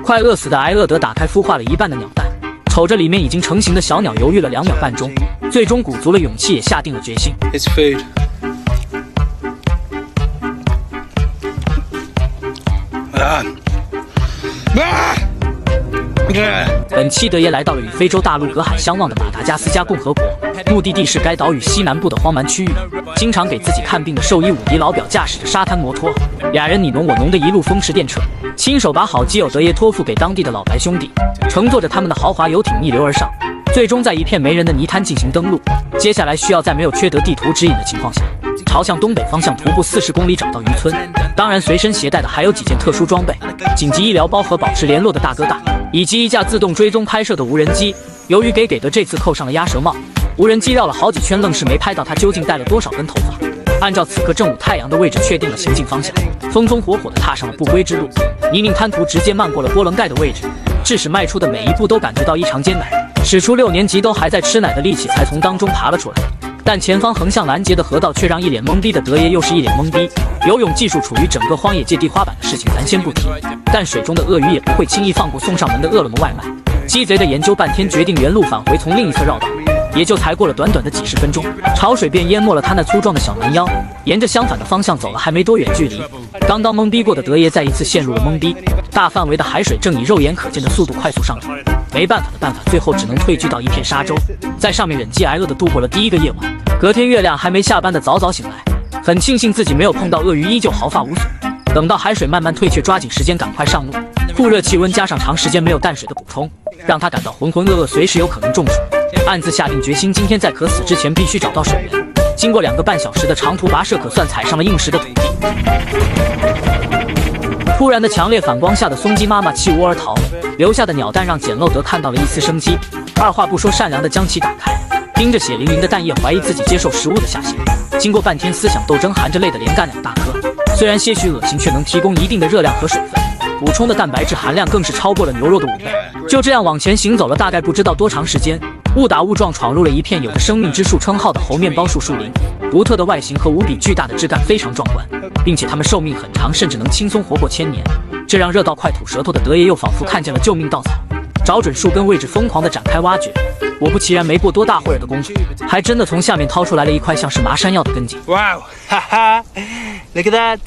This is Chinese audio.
快饿死的埃勒德打开孵化了一半的鸟蛋，瞅着里面已经成型的小鸟，犹豫了2秒半钟，最终鼓足了勇气，也下定了决心。It's food. Ah. 本期德爷来到了与非洲大陆隔海相望的马达加斯加共和国，目的地是该岛屿西南部的荒蛮区域。经常给自己看病的兽医伍迪老表驾驶着沙滩摩托，俩人你侬我侬的一路风驰电掣，亲手把好基友德爷托付给当地的老白兄弟，乘坐着他们的豪华游艇逆流而上，最终在一片没人的泥滩进行登陆。接下来需要在没有缺德地图指引的情况下，朝向东北方向徒步40公里找到渔村。当然随身携带的还有几件特殊装备、紧急医疗包和保持联络的大哥大，以及一架自动追踪拍摄的无人机。由于给德这次扣上了鸭舌帽，无人机绕了好几圈，愣是没拍到他究竟带了多少根头发。按照此刻正午太阳的位置确定了行进方向，风风火火地踏上了不归之路。泥泞滩涂直接漫过了波棱盖的位置，致使迈出的每一步都感觉到异常艰难，使出6年级都还在吃奶的力气才从当中爬了出来。但前方横向拦截的河道却让一脸懵逼的德爷又是一脸懵逼。游泳技术处于整个荒野界地花板的事情咱先不提，但水中的鳄鱼也不会轻易放过送上门的饿了么外卖。鸡贼的研究半天，决定原路返回，从另一侧绕道。也就才过了短短的几10分钟，潮水便淹没了他那粗壮的小蛮腰。沿着相反的方向走了还没多远距离，刚刚懵逼过的德爷再一次陷入了懵逼。大范围的海水正以肉眼可见的速度快速上涨，没办法的办法，最后只能退居到一片沙洲，在上面忍饥挨饿的度过了第1个夜晚。隔天月亮还没下班的早早醒来，很庆幸自己没有碰到鳄鱼，依旧毫发无损。等到海水慢慢退却，抓紧时间赶快上路。酷热气温加上长时间没有淡水的补充，让他感到浑浑噩噩，随时有可能中暑。暗自下定决心，今天在渴死之前必须找到水源。经过2个半小时的长途跋涉，可算踩上了硬实的土地。突然的强烈反光下的松鸡妈妈弃窝而逃，留下的鸟蛋让简陋德看到了一丝生机，二话不说善良地将其打开，盯着血淋淋的蛋液，怀疑自己接受食物的下限。经过半天思想斗争，含着泪的连干2大颗，虽然些许恶心，却能提供一定的热量和水分，补充的蛋白质含量更是超过了牛肉的5倍。就这样往前行走了大概不知道多长时间，误打误撞闯入了一片有着生命之树称号的猴面包树树林。独特的外形和无比巨大的枝干非常壮观，并且它们寿命很长，甚至能轻松活过1000年。这让热到快吐舌头的德爷又仿佛看见了救命稻草，找准树根位置疯狂地展开挖掘。果不其然，没过多大会儿的功夫，还真的从下面掏出来了一块像是麻山药的根茎。Wow! Haha! Look at that!